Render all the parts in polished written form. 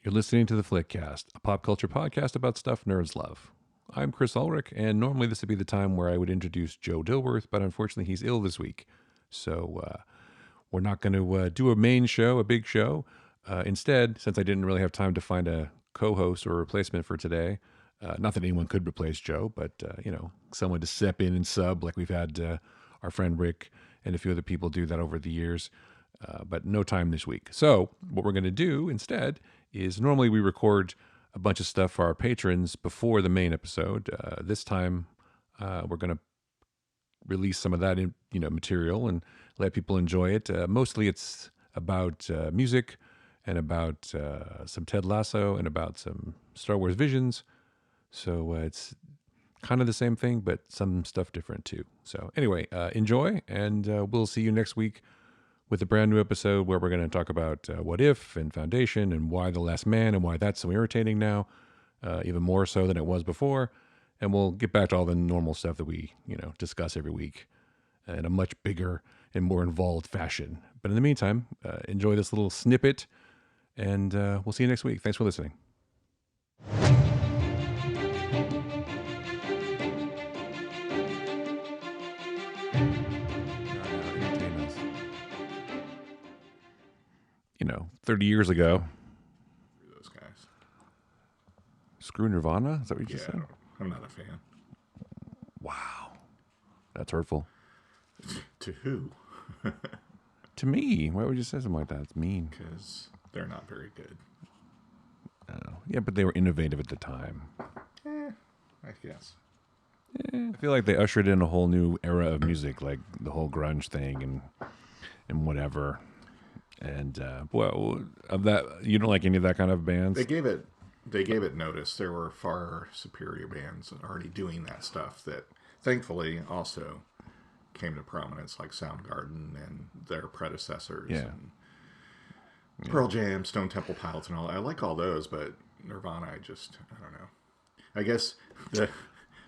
You're listening to the Flickcast, a pop culture podcast about stuff nerds love. I'm Chris Ulrich, and normally this would be the time where I would introduce Joe Dilworth, but unfortunately he's ill this week. So we're not going to do a main show, a big show. Instead, since I didn't really have time to find a co-host or a replacement for today, not that anyone could replace Joe, but, someone to step in and sub like we've had our friend Rick and a few other people do that over the years. But no time this week. So what we're going to do instead is normally we record a bunch of stuff for our patrons before the main episode. This time we're going to release some of that material and let people enjoy it. Mostly it's about music and about some Ted Lasso and about some Star Wars Visions. So it's kind of the same thing, but some stuff different too. So anyway, enjoy, and we'll see you next week with a brand new episode where we're going to talk about What If and Foundation and why The Last Man and why that's so irritating now, even more so than it was before. And we'll get back to all the normal stuff that we, discuss every week in a much bigger and more involved fashion. But in the meantime, enjoy this little snippet, and we'll see you next week. Thanks for listening. Entertain us. 30 years ago. Those guys. Screw Nirvana? Is that what you just said? I'm not a fan. Wow. That's hurtful. To who? To me. Why would you say something like that? It's mean. Because they're not very good. Oh. Yeah, but they were innovative at the time. I guess. I feel like they ushered in a whole new era of music, like the whole grunge thing and whatever. And of that, you don't like any of that kind of bands? They gave it notice. There were far superior bands already doing that stuff that thankfully also came to prominence, like Soundgarden and their predecessors. Yeah. And Pearl Jam, Stone Temple Pilots, and all. I like all those, but Nirvana, I don't know. I guess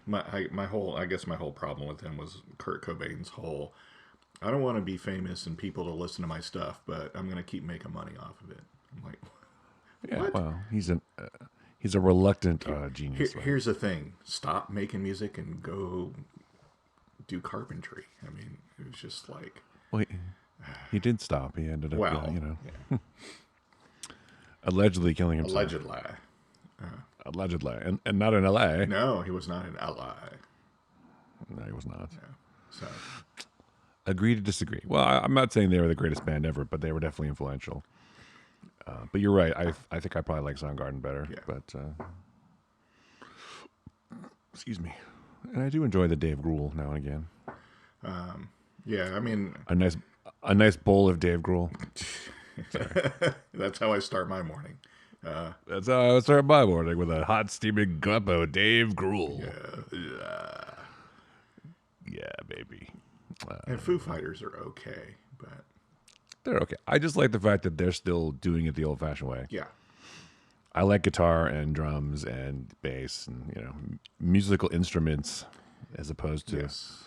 my whole problem with them was Kurt Cobain's whole, I don't want to be famous and people to listen to my stuff, but I'm going to keep making money off of it. I'm like, yeah, what? well, he's a reluctant genius. Here's the thing. Stop making music and go do carpentry. I mean, it was just like... Well, he did stop. He ended up, yeah. allegedly killing himself. Allegedly. And not in L.A. No, he was not in L.A. No, he was not. No. So... Agree to disagree. Well, I'm not saying they were the greatest band ever, but they were definitely influential. But you're right. I think I probably like Soundgarden better. Yeah. But excuse me. And I do enjoy the Dave Grohl now and again. Yeah, I mean... A nice bowl of Dave Grohl. That's how I start my morning. That's how I start my morning, with a hot steaming cup of Dave Grohl. Yeah, baby. And Foo Fighters are okay, but... They're okay. I just like the fact that they're still doing it the old-fashioned way. Yeah. I like guitar and drums and bass and, musical instruments as opposed to... Yes.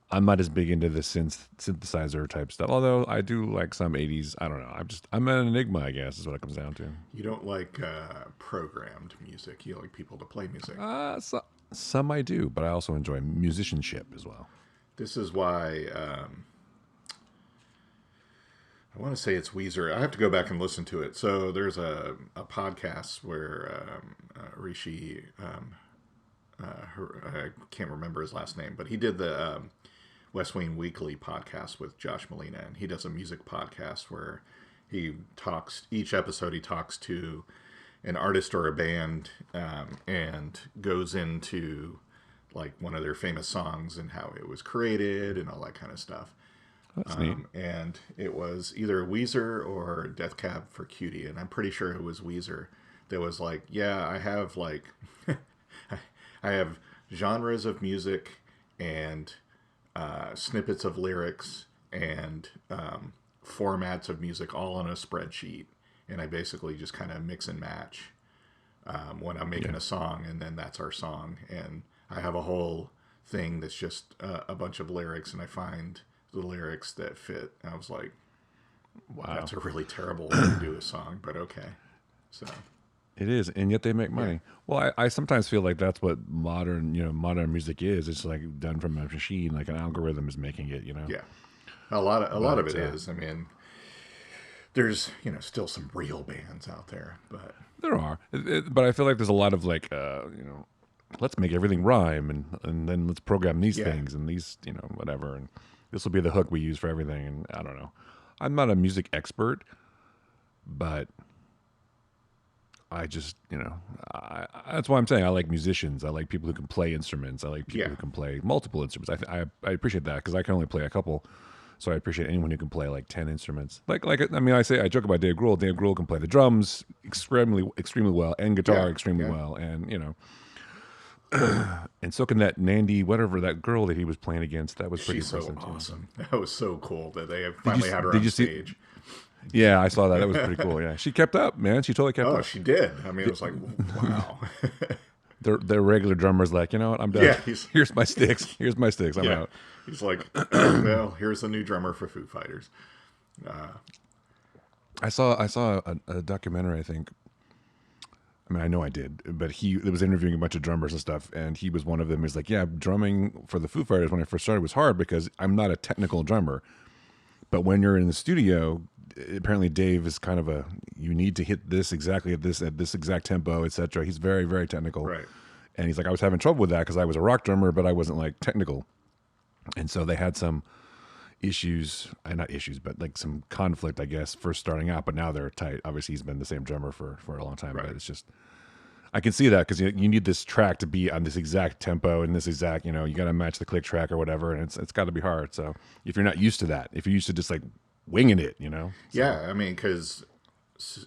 I'm not as big into the synthesizer type stuff, although I do like some 80s. I don't know. I'm an enigma, I guess, is what it comes down to. You don't like programmed music. You like people to play music. Some I do, but I also enjoy musicianship as well. This is why I want to say it's Weezer. I have to go back and listen to it. So there's a podcast where Rishi, I can't remember his last name, but he did the West Wing Weekly podcast with Josh Molina, and he does a music podcast where each episode he talks to an artist or a band and goes into like one of their famous songs and how it was created and all that kind of stuff. That's neat. And it was either Weezer or Death Cab for Cutie, and I'm pretty sure it was Weezer that was like, yeah, I have like I have genres of music and snippets of lyrics and formats of music all on a spreadsheet, and I basically just kind of mix and match when I'm making a song, and then that's our song. And I have a whole thing that's just a bunch of lyrics, and I find the lyrics that fit. And I was like, wow, that's a really terrible way to do a song, but okay. So It is, and yet they make Yeah, money. Well, I sometimes feel like that's what modern music is. It's like done from a machine, like an algorithm is making it, you know. yeah. A lot of But it is. I mean, there's still some real bands out there, but there are, but I feel like there's a lot of like, let's make everything rhyme, and then let's program these yeah, things and these, whatever, and this will be the hook we use for everything. And I don't know. I'm not a music expert, but I just, that's why I'm saying I like musicians. I like people who can play instruments. I like people yeah, who can play multiple instruments. I appreciate that because I can only play a couple. So I appreciate anyone who can play like 10 instruments. I mean, I joke about Dave Grohl. Dave Grohl can play the drums extremely well, and guitar yeah, extremely yeah. well, and and so can that Nandy, whatever that girl that he was playing against. That was pretty She's so impressive too. So. awesome. That was so cool that they Did you finally had her did on you see? stage. Yeah, I saw that. That was pretty cool. Yeah, she kept up, man. She totally kept Oh, up. she did. I mean, it was like, wow. Their regular drummer's like, you know what? I'm done. Yeah, Here's my sticks. Here's my sticks. I'm yeah. out. He's like, well, here's the new drummer for Foo Fighters. I saw a documentary. I think. I mean, I know I did, but he was interviewing a bunch of drummers and stuff, and he was one of them. He's like, yeah, drumming for the Foo Fighters when I first started was hard because I'm not a technical drummer. But when you're in the studio, apparently Dave is kind of you need to hit this exactly at this exact tempo, etc. He's very very technical, Right. and he's like, I was having trouble with that because I was a rock drummer, but I wasn't like technical, and so they had some issues, not issues, but like some conflict, I guess, first starting out. But now they're tight. Obviously, he's been the same drummer for a long time, but Right. it's just I can see that because you need this track to be on this exact tempo and this exact, you got to match the click track or whatever, and it's got to be hard. So if you're not used to that, if you're used to just like winging it, so Yeah, I mean, because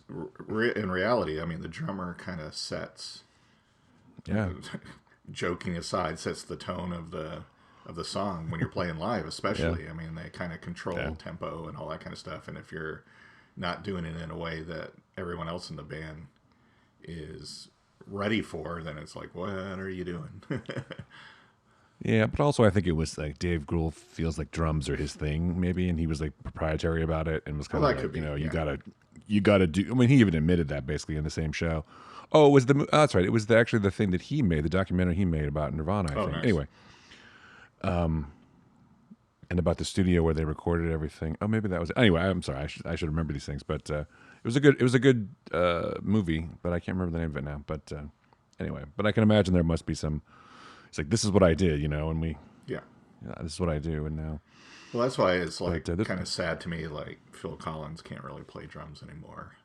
in reality, I mean, the drummer kind of sets, yeah, joking aside, sets the tone of the song when you're playing live, yeah, especially. I mean, they kind of control yeah, tempo and all that kind of stuff. And if you're not doing it in a way that everyone else in the band is ready for, then it's like, what are you doing? yeah. But also, I think it was like Dave Grohl feels like drums are his thing, maybe, and he was like proprietary about it and was Well, kind of that could like, be, you yeah. gotta do. I mean, he even admitted that basically in the same show. Oh, it was that's right. It was actually the thing that he made, the documentary he made about Nirvana, I Oh, think. nice. Anyway, and about the studio where they recorded everything. Oh, maybe that was it. Anyway. I'm sorry. I should remember these things. But it was a good movie, but I can't remember the name of it now. But anyway, but I can imagine there must be some. It's like this is what I did, and Yeah. this is what I do, and now. Well, that's why it's like But this, kind of sad to me. Like Phil Collins can't really play drums anymore.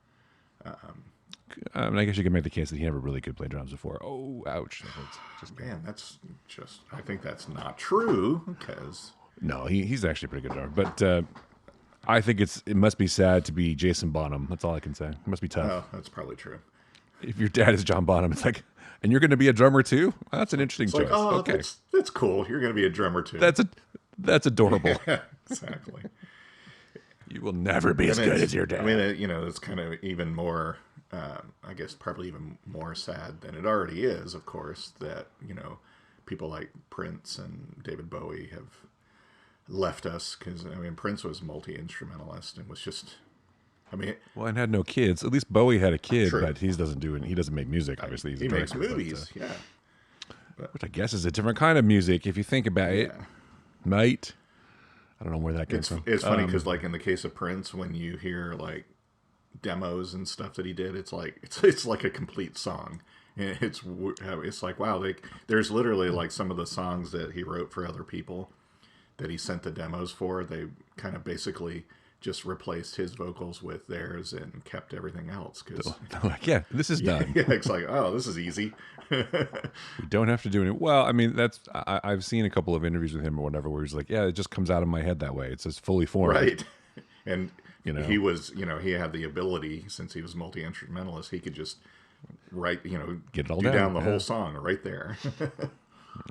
I mean, I guess you can make the case that he never really could play drums before. Oh, ouch! That's just Man, that's just. I think that's not true because. no. He's actually a pretty good drummer, but I think it must be sad to be Jason Bonham. That's all I can say. It must be tough. Oh, that's probably true. If your dad is John Bonham, it's like, and you're going to be a drummer too. Well, that's an interesting It's like, choice. oh, Okay, that's cool. You're going to be a drummer too. that's adorable. Exactly. You will never be as And good as your dad. I mean, it's kind of even more. I guess probably even more sad than it already is. Of course, that people like Prince and David Bowie have left us because I mean Prince was multi instrumentalist and was just. I mean, Well, and had no kids. At least Bowie had a kid, true. but he doesn't do it. He doesn't make music. Obviously, he's a He makes director, movies, yeah, which I guess is a different kind of music if you think about it, yeah. mate. I don't know where that came It's from. it's funny because like in the case of Prince, when you hear like demos and stuff that he did, it's like it's like a complete song. And it's like wow, there's literally like some of the songs that he wrote for other people that he sent the demos for. They kind of basically just replaced his vocals with theirs and kept everything else because Like, yeah, this is done. yeah, it's like oh, this is easy. We don't have to do it. Well, I mean, I've seen a couple of interviews with him or whatever where he's like, yeah, it just comes out of my head that way. It's just fully formed. Right. And You he was, he had the ability since he was multi instrumentalist, he could just write, Get it all do down, down the yeah. whole song right there.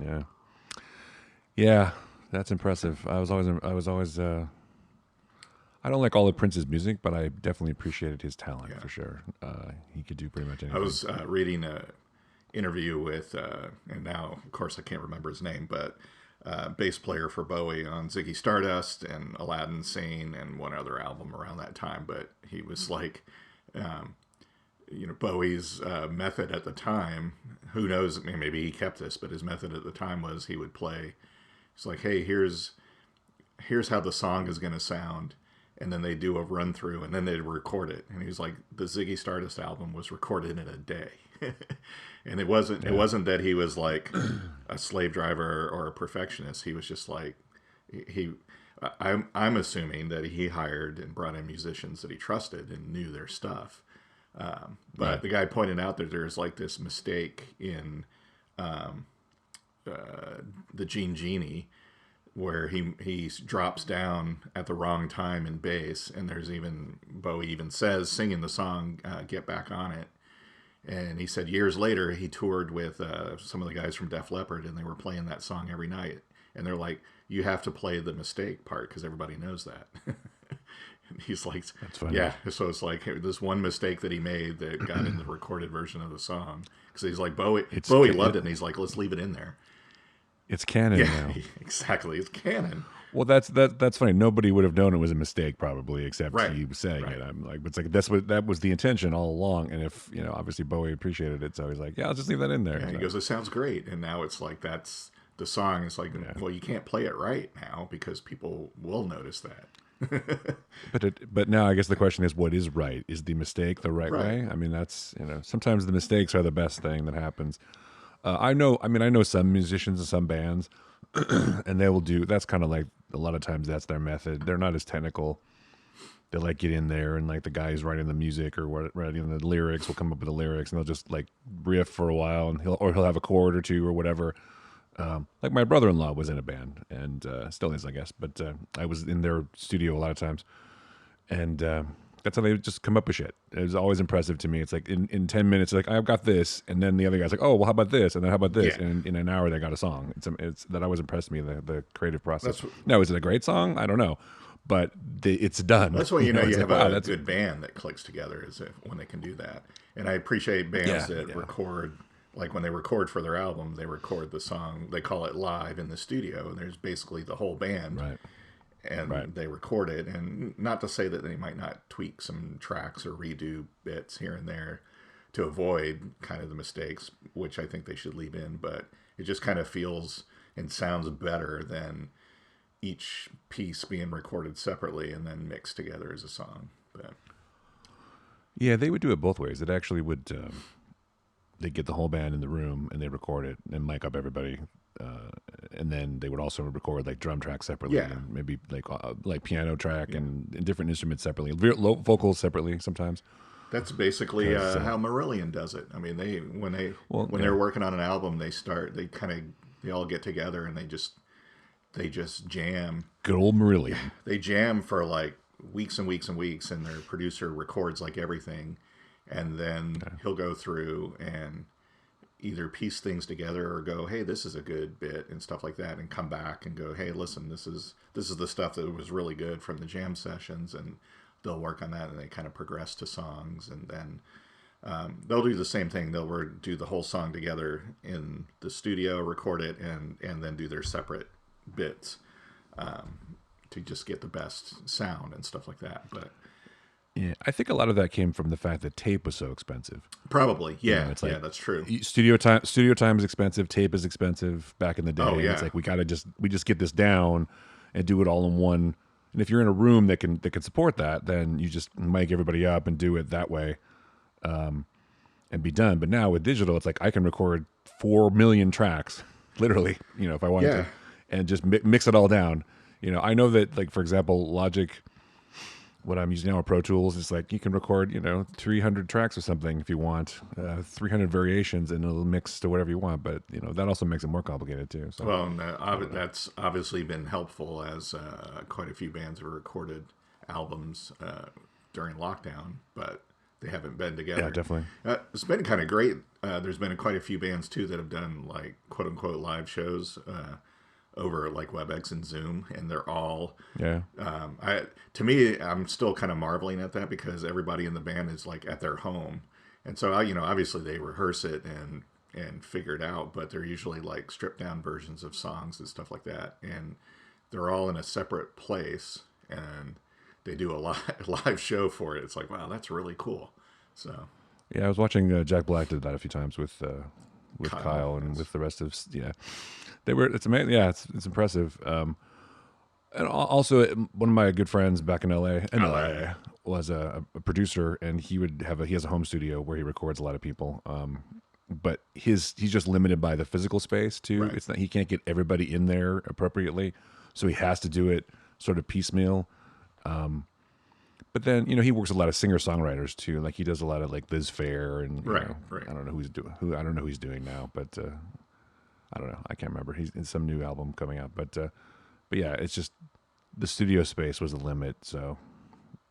Yeah. Yeah, that's impressive. I was always I don't like all of Prince's music, but I definitely appreciated his talent Yeah. for sure. He could do pretty much I anything. was reading a interview with, and now of course I can't remember his name, but bass player for Bowie on Ziggy Stardust and Aladdin Sane and one other album around that time. But he was like, Bowie's method at the time. Who knows? I mean, maybe he kept this, but his method at the time was he would play. It's like, hey, here's how the song is going to sound, and then they do a run through, and then they'd record it. And he was like, the Ziggy Stardust album was recorded in a day, and it wasn't that he was like a slave driver or a perfectionist. He was just like he. I'm assuming that he hired and brought in musicians that he trusted and knew their stuff. But the guy pointed out that there's like this mistake in the Genie where he drops down at the wrong time in bass, and there's even Bowie even says singing the song "Get Back on It," and he said years later he toured with some of the guys from Def Leppard, and they were playing that song every night, and they're like, you have to play the mistake part because everybody knows that. And he's like, That's funny. yeah. So it's like this one mistake that he made that got in the recorded version of the song because he's like Bowie loved it, and he's like, let's leave it in there. It's canon now. Exactly. It's canon. Well, that's funny. Nobody would have known it was a mistake, probably, except he was saying it. I'm like, it's like that was the intention all along. And if obviously Bowie appreciated it, so he's like, yeah, I'll just leave that in there. Yeah, so. He goes, it sounds great, and now it's like that's the song. It's like, well, you can't play it right now because people will notice that. But now I guess the question is, what is right? Is the mistake the right way? I mean, that's sometimes the mistakes are the best thing that happens. I know some musicians and some bands, and they will do. That's kind of like a lot of times that's their method. They're not as technical. They like get in there and like the guys writing the music or writing the lyrics will come up with the lyrics, and they'll just like riff for a while, and he'll have a chord or two or whatever. Like my brother-in-law was in a band and still is, I guess. But I was in their studio a lot of times, and that's how they just come up with shit. It was always impressive to me. It's like in 10 minutes, like I've got this, and then the other guy's like, oh, well, how about this, and then how about this, and in an hour they got a song. It's that always impressed me, the creative process. Now, is it a great song? I don't know, but it's done. That's when you have a good band that clicks together, is when they can do that. And I appreciate bands that record. Like when they record for their album, they record the song. They call it live in the studio, and there's basically the whole band, and they record it. And not to say that they might not tweak some tracks or redo bits here and there to avoid kind of the mistakes, which I think they should leave in. But it just kind of feels and sounds better than each piece being recorded separately and then mixed together as a song. But yeah, they would do it both ways. It actually would. They get the whole band in the room and they record it and mic up everybody, and then they would also record like drum tracks separately, and maybe like piano track and different instruments separately, vocals separately sometimes. That's basically how Marillion does it. I mean, when they're working on an album, they all get together and they just jam. Good old Marillion. They jam for like weeks and weeks and weeks, and their producer records like everything. And then he'll go through and either piece things together or go, hey, this is a good bit and stuff like that, and come back and go, hey, listen, this is the stuff that was really good from the jam sessions, and they'll work on that, and they kind of progress to songs, and then they'll do the same thing. They'll do the whole song together in the studio, record it, and then do their separate bits to just get the best sound and stuff like that. But yeah, I think a lot of that came from the fact that tape was so expensive. Probably, yeah, that's true. Studio time is expensive. Tape is expensive back in the day. It's like we just get this down and do it all in one. And if you're in a room that can support that, then you just mic everybody up and do it that way, and be done. But now with digital, it's like I can record 4 million tracks, literally, if I wanted to, and just mix it all down. I know that, like, for example, Logic. What I'm using now with Pro Tools is like you can record, 300 tracks or something if you want, 300 variations, and it'll mix to whatever you want. But that also makes it more complicated too. So. Well, that's obviously been helpful as quite a few bands have recorded albums during lockdown, but they haven't been together. Yeah, definitely. It's been kind of great. There's been quite a few bands too that have done like quote unquote live shows. Over like WebEx and Zoom, and they're all to me, I'm still kind of marveling at that because everybody in the band is like at their home, and so obviously they rehearse it and figure it out, but they're usually like stripped down versions of songs and stuff like that, and they're all in a separate place, and they do a live show for it. It's like, wow, that's really cool. So Yeah, I was watching Jack Black did that a few times with Kyle and Yes. with the rest of yeah. They were it's amazing. Yeah, it's impressive. And also, one of my good friends back in LA, was a producer, and he has a home studio where he records a lot of people. But he's just limited by the physical space too. Right. It's not he can't get everybody in there appropriately, so he has to do it sort of piecemeal. But then he works with a lot of singer songwriters too. Like he does a lot of like Liz Phair and Right. Right. I don't know I don't know who he's doing now, but I don't know. I can't remember. He's in some new album coming out, but yeah, it's just the studio space was the limit, so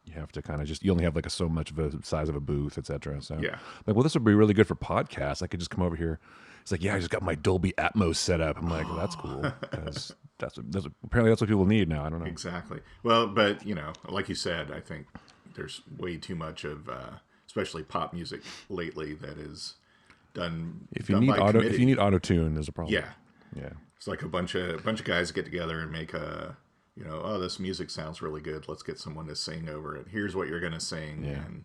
you have to kind of you only have like so much of a size of a booth, etc. So Yeah. like, well, this would be really good for podcasts. I could just come over here. It's like, yeah, I just got my Dolby Atmos set up. I'm like, well, that's cool because apparently that's what people need now. I don't know. Exactly. Well, but like you said, I think there's way too much of, especially pop music lately, that is done. If you done need by committee. if you need auto tune, there's a problem. Yeah. Yeah. It's like a bunch of guys get together and make oh, this music sounds really good. Let's get someone to sing over it. Here's what you're gonna sing, Yeah. and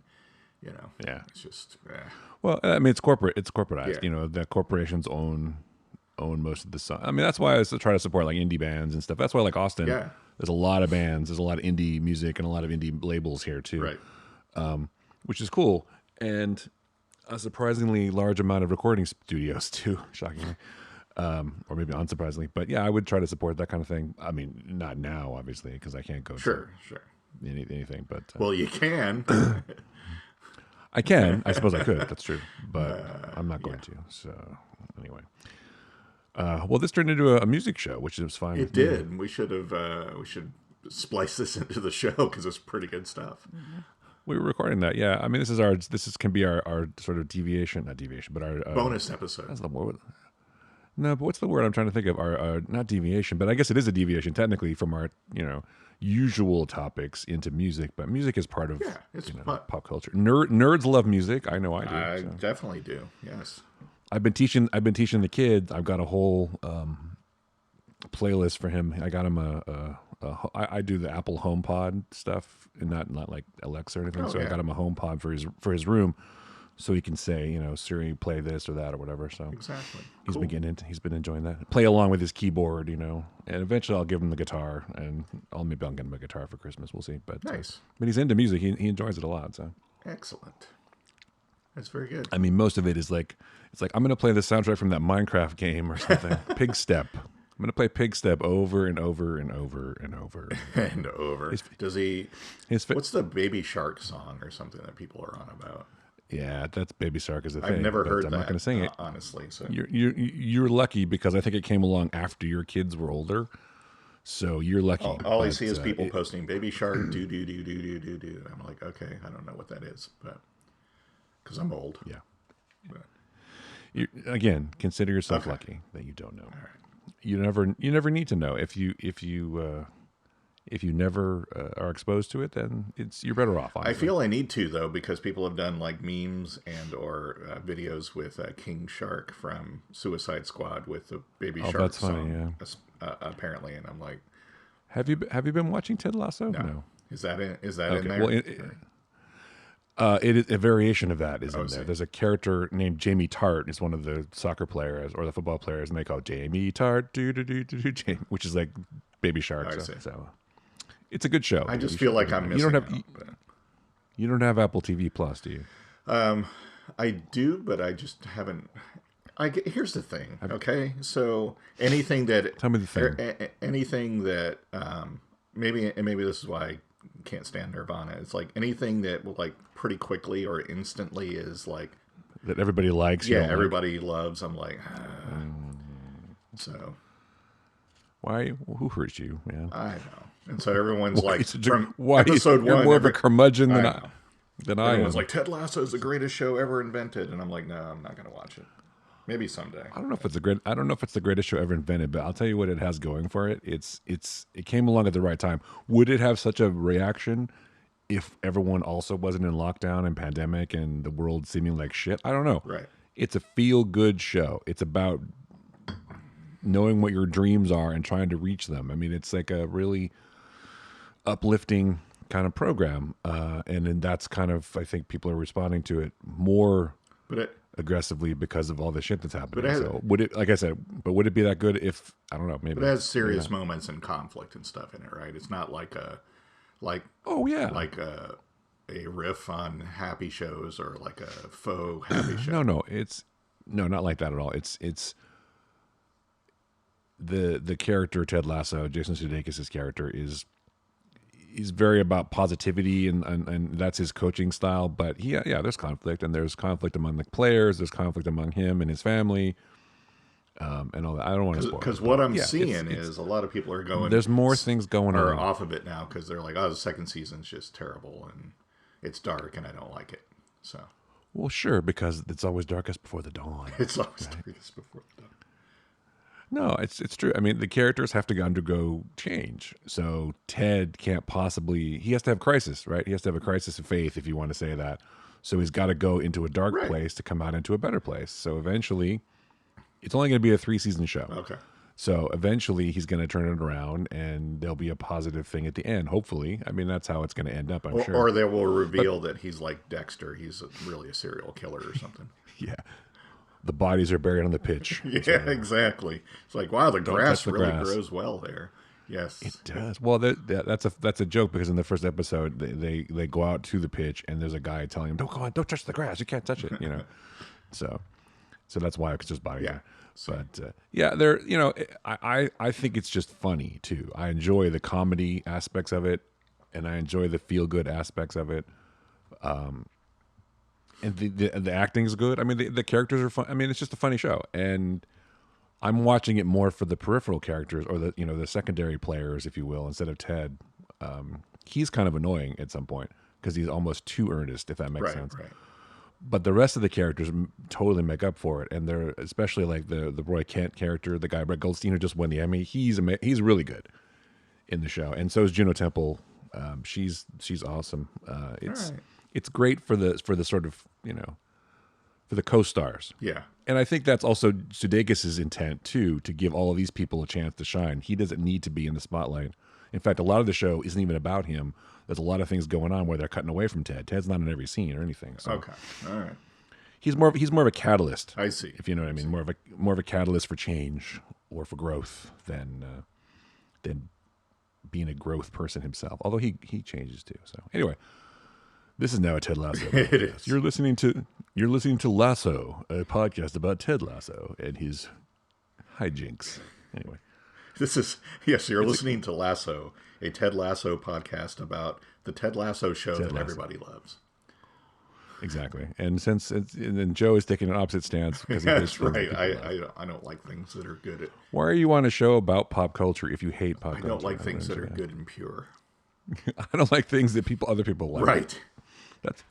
Yeah. it's just Well, I mean, it's corporatized. Yeah. The corporations own most of the song. I mean, that's why I try to support like indie bands and stuff. That's why like Austin, Yeah. there's a lot of bands, there's a lot of indie music and a lot of indie labels here too, right. which is cool. And a surprisingly large amount of recording studios too, shockingly, or maybe unsurprisingly. But yeah, I would try to support that kind of thing. I mean, not now, obviously, because I can't go Sure. to anything. But Well, you can. I can. I suppose I could. That's true. But I'm not going to. So anyway. Well, this turned into a music show, which is fine. It did. We should splice this into the show because it's pretty good stuff. We were recording that. Yeah. I mean, can be our sort of deviation, not deviation, but our Bonus episode. That's the word. No, but what's the word I'm trying to think of? Our not deviation, but I guess it is a deviation technically from our usual topics into music. But music is part of it's pop culture. Nerds love music. I know I do. I So. definitely do. Yes. I've been teaching the kids. I've got a whole playlist for him. I got him I do the Apple HomePod stuff, and not like Alexa or anything. So I got him a HomePod for his room, so he can say, Siri, play this or that or whatever. So Exactly. he's been enjoying that. Play along with his keyboard, and eventually I'll give him the guitar, and maybe I'll get him a guitar for Christmas. We'll see. But Nice. But he's into music. He enjoys it a lot. So Excellent. That's very good. I mean, most of it is like I'm going to play the soundtrack from that Minecraft game or something. Pig Step. I'm going to play Pig Step over and over and over and over And over. Does he? His What's the Baby Shark song or something that people are on about? Yeah, that's Baby Shark is a thing. I've never heard I'm that. not going to sing it. Honestly. So You're lucky because I think it came along after your kids were older. So you're lucky. all I see is people posting Baby Shark do do do do do do do. I'm like, okay, I don't know what that is, but because I'm old. Yeah. But, Again, consider yourself lucky that you don't know. all right. You never need to know. If you never are exposed to it, then you're better off. Honestly. I feel I need to though because people have done like memes and or videos with King Shark from Suicide Squad with the Baby Shark that's song. funny, Apparently, and I'm like, have you been watching Ted Lasso? No. Is that in Okay. there? Well, it is a variation of that is in there. see. There's a character named Jamie Tart. Is one of the soccer players or the football players, and they call Jamie Tart, which is like Baby Shark. I see. So it's a good show. I just feel like I'm missing You don't have Apple TV Plus, do you? I do, but I just haven't. Here's the thing, okay? So anything that Tell me the thing. Anything that maybe this is why I can't stand Nirvana. It's like anything that will like pretty quickly or instantly is like That everybody likes. yeah, everybody loves. I'm like so why? Who hurt you, man? I know, and so everyone's like from Why? episode You're one. more of a curmudgeon than I know. I am. Everyone's like Ted Lasso is the greatest show ever invented, and I'm like, no, I'm not gonna watch it. Maybe someday. I don't know if it's the greatest show ever invented, but I'll tell you what it has going for it. It came along at the right time. Would it have such a reaction if everyone also wasn't in lockdown and pandemic and the world seeming like shit? I don't know. Right. It's a feel good show. It's about knowing what your dreams are and trying to reach them. I mean, it's like a really uplifting kind of program, and then that's kind of, I think people are responding to it more But it aggressively because of all the shit that's but happening. it has, So would it, like I said, but would it be that good if, I don't know, but maybe, it has maybe serious not. moments and conflict and stuff in it, right? It's not like like Oh yeah, like a riff on happy shows or like a faux happy show. no, it's no, not like that at all. It's the character Ted Lasso, Jason Sudeikis' character is he's very about positivity and that's his coaching style. But yeah, there's conflict and there's conflict among the players. There's conflict among him and his family, and all that. I don't want to spoil Because it, what but I'm yeah, seeing is a lot of people are going there's more things going are on. off of it now because they're like, oh, the second season's just terrible and it's dark and I don't like it. So Well, sure, because it's always darkest before the dawn. it's always darkest before the dawn. No, it's true. I mean, the characters have to undergo change. So Ted can't possibly. He has to have crisis, right? He has to have a crisis of faith, if you want to say that. So he's got to go into a dark Right. place to come out into a better place. So eventually, it's only going to be a 3-season show. Okay. So eventually, he's going to turn it around, and there'll be a positive thing at the end. Hopefully, I mean that's how it's going to end up. I'm sure. Or they will reveal that he's like Dexter. He's really a serial killer or something. Yeah, the bodies are buried on the pitch. Yeah, exactly. It's like, wow, the grass touch the really grass. grows well there. Yes. It does. Well, that's a joke because in the first episode they go out to the pitch and there's a guy telling him, "Don't go on, don't touch the grass. You can't touch it." You know, so that's why it's just bodies. Yeah. There. But yeah, they're I think it's just funny too. I enjoy the comedy aspects of it, and I enjoy the feel good aspects of it. And the acting is good. I mean, the characters are fun. I mean, it's just a funny show, and I'm watching it more for the peripheral characters or the secondary players, if you will, instead of Ted. He's kind of annoying at some point because he's almost too earnest, if that makes sense. Right. But the rest of the characters totally make up for it, and they're especially like the Roy Kent character, the guy Brett Goldstein who just won the Emmy. He's really good in the show, and so is Juno Temple. She's awesome. It's great for the sort of for the co-stars. Yeah. And I think that's also Sudeikis' intent too, to give all of these people a chance to shine. He doesn't need to be in the spotlight. In fact, a lot of the show isn't even about him. There's a lot of things going on where they're cutting away from Ted. Ted's not in every scene or anything. So Okay. All right. he's more of a catalyst. I see. If you know what I mean, more of a catalyst for change or for growth than being a growth person himself. Although he changes too. So anyway, this is now a Ted Lasso podcast. It is. You're listening to Lasso, a podcast about Ted Lasso and his hijinks. Anyway, This is, yes, you're listening to Lasso, a Ted Lasso podcast about the Ted Lasso show that Lasso. everybody loves. exactly. And and then Joe is taking an opposite stance because he hates That's things that right. people love. I don't like things that are good. Why are you on a show about pop culture if you hate pop I culture? don't like things that are understand. good and pure. I don't like things that other people like. Right.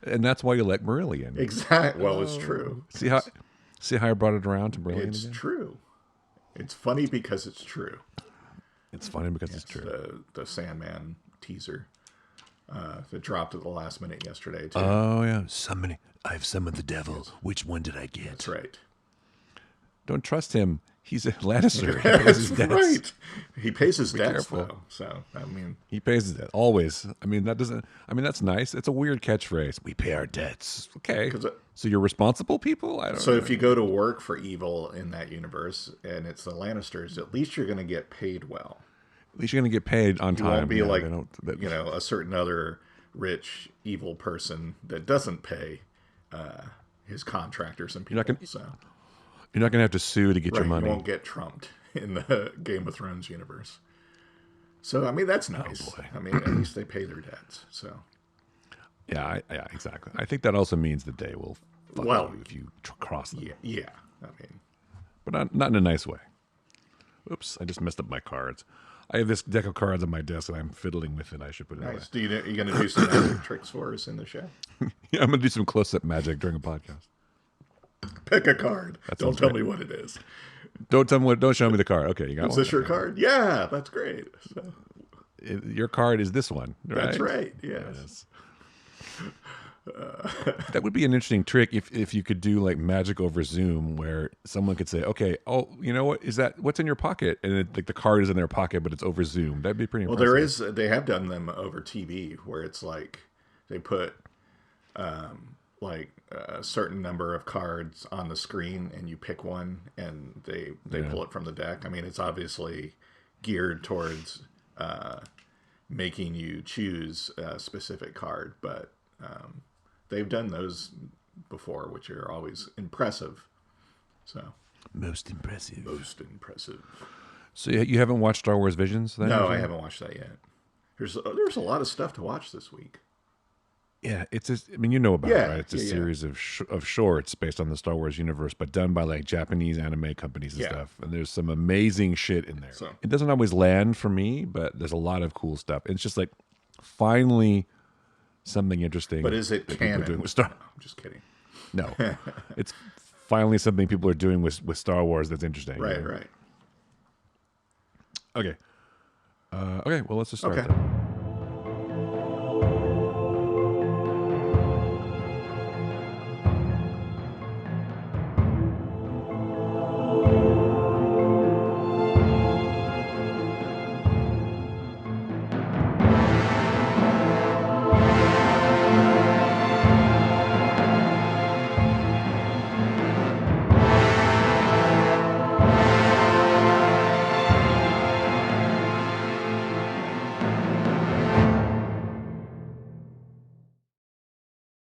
That's why you like Marillion. Exactly. Well, it's true. See how I brought it around to Marillion It's again? true. It's funny because it's true. It's funny because it's true. The Sandman teaser that dropped at the last minute yesterday, too. Oh yeah, I've summoned the devil. Which one did I get? That's right. Don't trust him. He's a Lannister. He pays his That's debts. right. He pays his debts, careful. though. So, I mean, He pays his debt always. I mean that's nice. It's a weird catchphrase. We pay our debts. Okay. 'Cause So you're responsible people? I don't so know. if you go to work for evil in that universe and it's the Lannisters, at least you're going to get paid well. At least you're gonna get paid on You time. won't be Yeah, like, they don't- a certain other rich evil person that doesn't pay his contractors and people. not gonna- So you're not gonna have to sue to get your right, money. you won't get trumped in the Game of Thrones universe. So I mean that's nice. boy. I mean at least they pay their debts. So Yeah, exactly. I think that also means that they will fuck Well, you if you cross them, yeah. I mean, but not in a nice way. Oops, I just messed up my cards. I have this deck of cards on my desk and I'm fiddling with it. I should put it away. nice. You going to do some magic tricks for us in the show? Yeah, I'm gonna do some close-up magic during a podcast. Pick a card. Don't sounds tell great. me what it is. Don't show me the card. Okay, you got Is one. this your Okay. card? Yeah, that's great. So, Your card is this one, right? that's right. Yes. That would be an interesting trick if you could do like magic over Zoom, where someone could say, "Okay, oh, you know what is that? What's in your pocket?" And like the card is in their pocket, but it's over Zoom. That'd be pretty Well, there impressive. is. They have done them over TV where it's like they put like a certain number of cards on the screen, and you pick one, and they Yeah. pull it from the deck. I mean, it's obviously geared towards making you choose a specific card, but they've done those before, which are always impressive. So Most impressive. most impressive. So you haven't watched Star Wars Visions, then? No, Have I you? haven't watched that yet. There's a lot of stuff to watch this week. Yeah, it's just, I mean, you know about it, Yeah, right? It's a yeah, yeah, series of shorts based on the Star Wars universe, but done by like Japanese anime companies and yeah. stuff. And there's some amazing shit in there. So, It doesn't always land for me, but there's a lot of cool stuff. It's just like finally something interesting but is it that people are canon? doing with Star. I'm just kidding. No, it's finally something people are doing with Star Wars that's interesting. Right, right. Okay. Okay. Well, let's just start Okay. then.